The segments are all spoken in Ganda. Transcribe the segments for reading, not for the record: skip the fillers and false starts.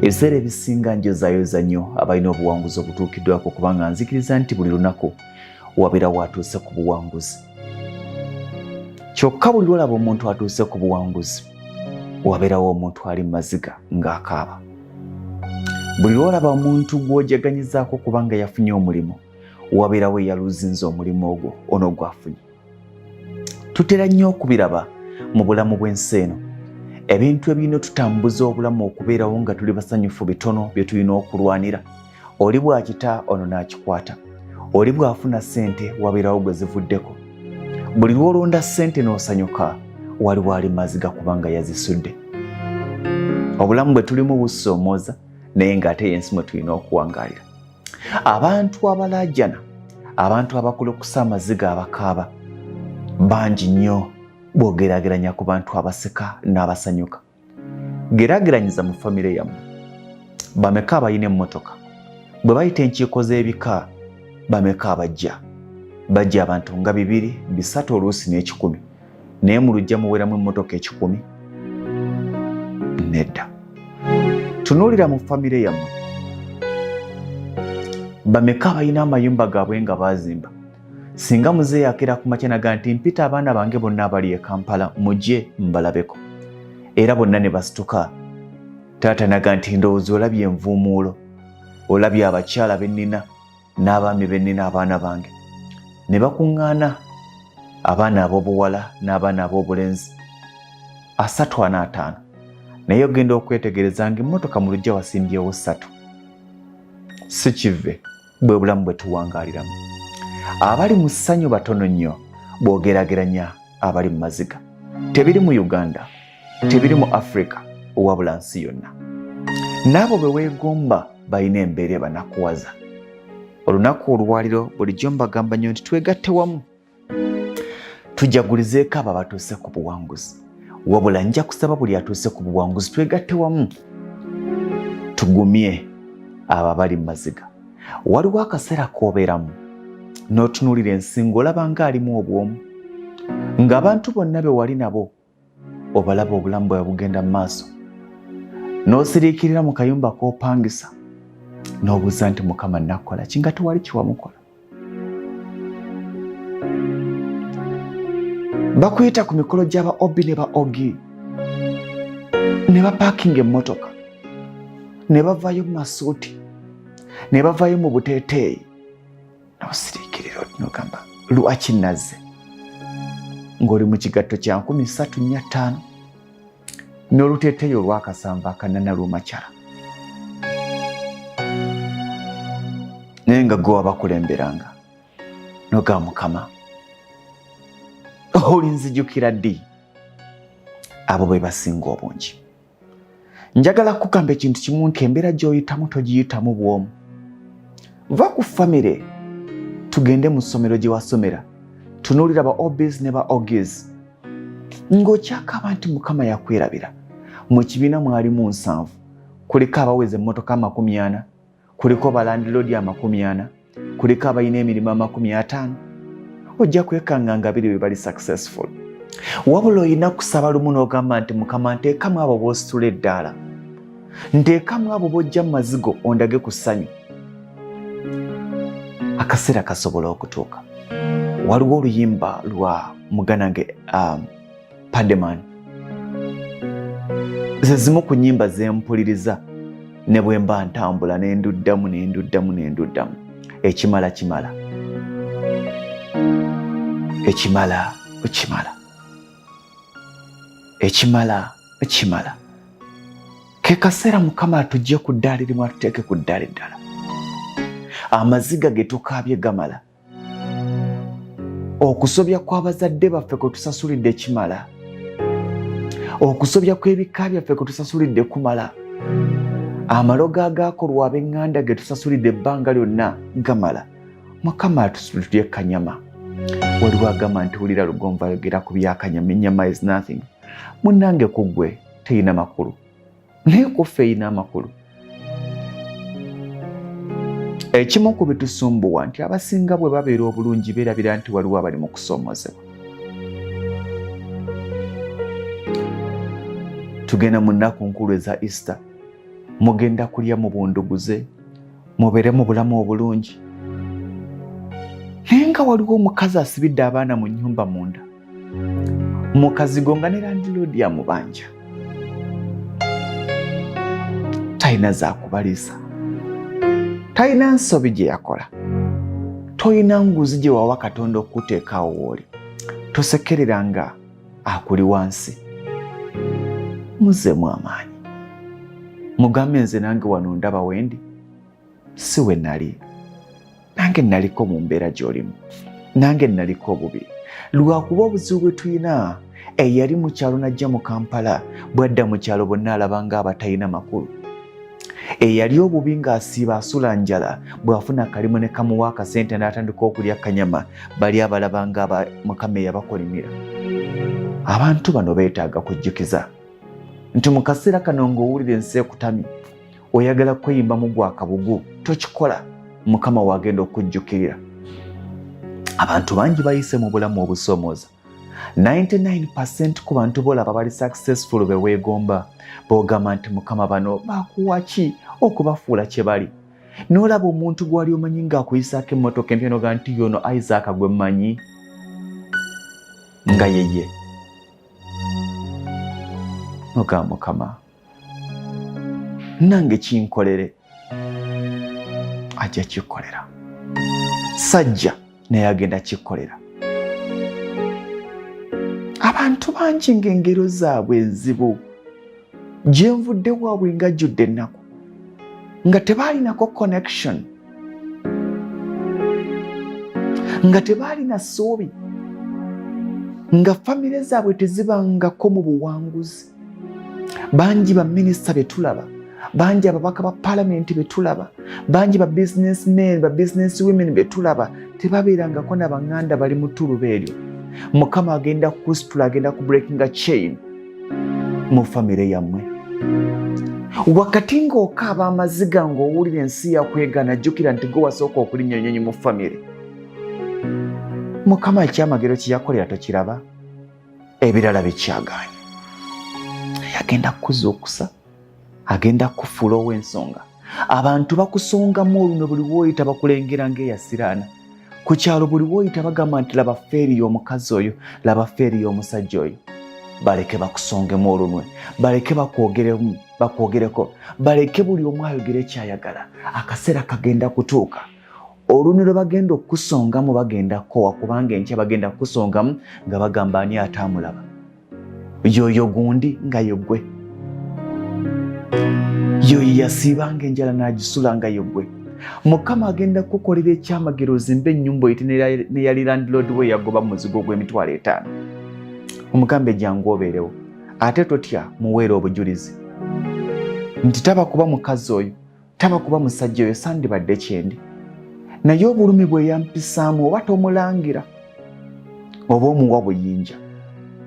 ebiseera ebisinga njozayoza nnyo abalina obuwanguzi obutuukiddwako kubanga nzikiriza nti buli lunaku wabeerawo atuuse ku buwanguzi. Kyokka buli lwolaba omuntu atuuse ku buwanguzi wabeerawo omuntu ali mu maziga ng'akaaba. Buli lwolaba omuntu gw'ojaganyizaako kubanga yafunye omulimu wabeerawo eyaluzinze omulimu ogwo ono gwafunye. Tutera nnyo okubiraba mu bulamu bw'ensi eno. Ebintu ebirina tutambuza obulamu okubeerawo nga tuli basanyufu bitono bye tulina okulwanira. Oli bw'akita ono n'akikwata. Oli bw'afuna ssente wabeerawo gwe zivuddeko. Buli lw'olonda ssente n'osanyuka waliwo ali maziga kubanga yazisudde. Obulamu bwe tulimu busoomooza naye ng'ate y'ensi mwe tulina okuwangaalira. Abantu abalaajana, abantu abakulukusa amaziga abakaaba bangi nnyo bw'ogeraageranya ku bantu abaseka n'abasanyuka. Geraageranyiza mu famire yammwe. Bameka abalina emmotoka? Bwe bayita enkiiko z'ebika bameka abajja? Bajja abantu nga 2, 3 oluusi n'ekikumi. Naye mu lujja muweramu emmotoka 10? Nedda. Tunuulira mu famire yammwe. Bameka abalina amayumba gaabwe nga baazimba? Singa muzeeyi akera ku makya naga nti mpita abaana bange bonna abali e Kampala mujje mbalabeko. Era bonna ne basituka. Taata naga nti ndowooza olabye envuumuulo, olabye abakyala bennina n'abaami bennina abaana bange. Ne bakuŋŋaana abaana ab'obuwala n'abaana ab'obulenzi 345. Naye ogenda okwetegereza ng'emmotoka mu lujja wasimbyewo 3. Si kive bwe bulamu bwe tuwangaaliramu. Abali mu ssanyu batono nnyo bw'ogeraageranya abali mu maziga. Tebiri mu Uganda, tebiri mu Africa, wabula nsi yonna. N'abo be weegomba balina embeera ebanakuwaza. Olunaku olwaliro bulijjo mbagamba nnyo nti twegatte wamu tujagulizeeko abo abatuuse ku buwanguzi. Wabula nja kusaba buli atuuse ku buwanguzi twegatte wamu tugumye abo abali mu maziga. Waliwo akaseera k'obeeramu n'otunuulira ensi ng'olaba ng'alimu obwomu, ng'abantu bonna be wali nabo obalaba obulamu bwe bugenda mu maaso, n'osiriikirira mu kayumba k'opangisa n'obuuza nti Mukama nakola ki nga tewali kiwamukola. Bakuyita ku mikolo gy'aba obi ne ba ogi ne bapaakinga emmotoka ne bavaayo mu masuuti ne bavaayo mu buteeteeyi n'osiriikirira n'ogamba lwaki nazze ng'oli mu kigatto kya 345 n'oluteeteeyi olw'akasanvu akanana lw'omakyala. Naye nga gwe wabakulemberanga n'ogamba Mukama olinzijukira ddi? Abo be basinga obungi. Njagala kugamba ekintu kimu nti embeera gy'oyitamu togiyitamu bwomu. Va ku famire tugende mu ssomero gye wasomera tunuulira ba obis ne ba ogis ng'okyakaba nti Mukama yakwerabira. Mu kibiina mwalimu 7, kuliko abaweza emmotoka 40, kuliko balandiroodi 40, kuliko abalina emirimu 50. Ojja kwekanga nga 2 be bali successful. Wabula olina kusaba lumu n'ogamba nti Mukama nteekamu abo b'ositula eddaala, nteekamu abo b'ojja mu mazigo ondage ku ssanyu. Akaseera kasobola okutuuka. Waliwo oluyimba lwa muganange Pademan. Ze zimu ku nnyimba ze mpuliriza ne bwe mba ntambula ne nduddamu. Ekimala kimala. Ekimala kimala. Ekimala kimala. Ke kaseera Mukama atujje ku ddaala erimu atuteeke ku ddaala eddala. Amaziga ge tukaabye gamala. Okusobya kw'abazadde baffe kwe tusasulidde kimala. Okusobya kw'ebika byaffe kwe tusasulidde kumala. Amalogo agaakolwa ab'eŋŋanda ge tusasulidde ebbanga lyonna gamala. Mukama atutulye kanyama. Waliwo agamba nti wulira lugonvu ayogera ku byakanyama, ennyama is nothing. Munnange ku ggwe teyina makulu, naye ku ffe eyina amakulu. Ekimu ku bitusumbuwa nti abasinga bwe babeera obulungi beerabira nti waliwo abali mu kusoomozebwa. Tugenda mu nnaku nkulu eza Easter. mugenda kulya mu bunduguze mubere mu bulamu obulungi. Naye nga waliwo omukazi asibidde abaana mu nnyumba munda, mukazigo nga ne landlord amubanja, talina zakubaliisa, talina nsobi gye yakola, tolina nguzi gye wawa Katonda okuteekaawo wooli, tosekerera nga akuli wansi. Muzzemu amaanyi mugambe nze nange wano ndaba wendi, si we nali. Nange naliko mu mbeera gy'olimu, nange naliko obubi. Lwakuba obuzibu bwe tulina, eyali mu kyalo n'ajja mu Kampala bwadda mu kyalo bonna alaba ng'abatalina makulu. Eyali obubi ng'asiiba asula njala bw'afuna akalimu ne kamuwa akasente n'atandika okulya kanyama, bali abalaba ng'aba Mukama eyabakolimira. Abantu bano beetaaga kujjukiza nti mu kaseera kano ng'owulira ensi ekutamye, oyagala kweyimbamu gwa kabugu, tokikola, Mukama wagenda okujjukirira. Abantu bangi bayise mu bulamu obusoomooza. 99% ku bantu bolaba bali successful beweegomba, boogamba nti Mukama bano bakuwa ki okubafuula kye bali. N'olaba omuntu gwali omanyi ng'akuyisaako emmotoka empya n'oga nti yono Isaac gwe mmanyi nga yeye. Noga Mukama nange kinkolere, ajja kikolera. Sajja naye agenda kikolera. Abantu bangi ng'engero zaabwe enzibu, gye nvudde waabwe nga jjudde ennaku, nga tebaalinako connection, nga tebaalina ssuubi, nga famire zaabwe tezibangako mu buwanguzi. Bangi ba minisita be tulaba, bangi ababaka ba palamenti be tulaba, bangi ba businessmen ba business women be tulaba, tebabeerangako na baŋŋanda bali mu tuluba eryo. Mukama agenda kusitula, agenda ku breaking a chain mu famire yammwe. Wakati ng'okaaba amaziga ng'owulira ensi yakwegana, jjukira nti gwe wasooka okulinnya ennyonyi mu famire. Mukama ekyamagero kye yakolera tokiraba? Ebirala bikyagaanye. Agenda kukuzuukusa, agenda kufuula ow'ensonga. Abantu bakusongamu oluno buli w'oyita bakulengera ng'eyasiraana. Ku kyalo buli w'oyita bagamba nti laba ffeeri y'omukazi oyo, laba ffeeri y'omusajja oyo. Baleke bakusongemu olunwe, baleke bakwogereko, baleke buli omu ayogere kyayagala. Akaseera kagenda kutuuka, olunwe lwe bagenda okukusongamu bagenda kowa, kubanga enkya bagenda kukusongamu nga bagamba ani ataamulaba. Yoyo gundi nga yegwe, yoyo yasiibanga enjala n'agisula nga yegwe. Mukama agenda kukolera ekyamagero ozimbe ennyumba oyite ne yali landlord we yagoba mu muzigo gw'Emitwalo 5. Omugambe jangu obeerewo, ate totya muweere obujulizi nti taba kuba mukazi oyo, taba kuba musajja oyo sandibadde kyendi, naye obulumi bwe yampisaamu oba tomulangira oba omuwa buyinja.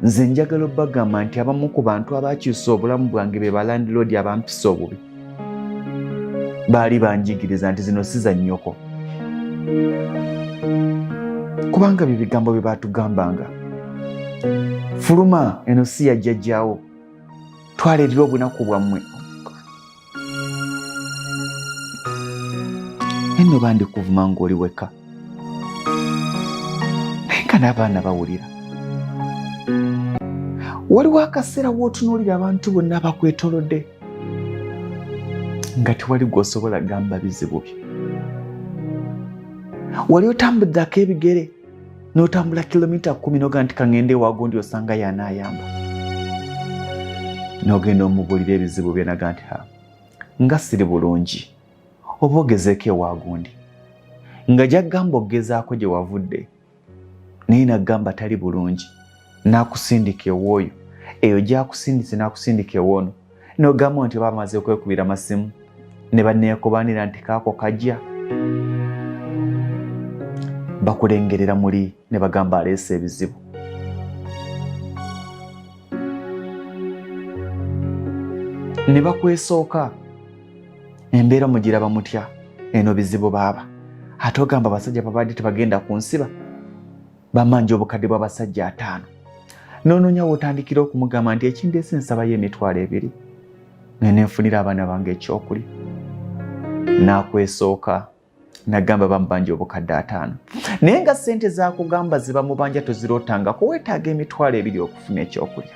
Nze njagala obbagamba nti abamu ku bantu abakyusa obulamu bwange be balandlord abampisa obubi. Baali banjigiriza nti zino si za nnyoko, kubanga bye bigambo bye baatugambanga. Fuluma, eno si ya jjajjaawo, twaleetera obunaku bwammwe. Enno bandikuvuma ng'oli weka, naye nga n'abaana bawulira. Waliwo akaseera w'otunuulira abantu bonna bakwetoolodde nga tewali gw'osobola gamba bizibu bye. Wali otambuddako ebigere n'otambula kilomita 10 n'oga nti kaŋŋende ewagundi osanga y'anaayamba. N'ogenda omubuulira ebizibu bye naga nti nga siri bulungi, oba ogezeeko ewagundi. Nga gy'agamba ogezaako gye wavudde, naye n'agamba tali bulungi, n'akusindika ew'oyo. Eyo gy'akusindise n'akusindika ew'ono. N'ogamba nti bamaze okwekubira amasimu ne banneekobaanira nti kaako kajja. Bakulengerera muli ne bagamba aleese ebizibu. Ne bakwesooka, embeera mugiraba mutya, eno bizibu baaba. Ate ogamba abasajja babadde tebagenda ku nsiba, bamanja obukadde bw'abasajja 5. N'onoonya w'otandikira okumugamba nti ekindeese nsabayo Emitwalo 2. nenfunira abaana bange ekyokulya. Nakwesooka nagamba bamubanja obukadde 5. Naye nga ssente zakugamba ziba mu banja tozirootangako, weetaaga emitwalo 2 okufuna ekyokulya.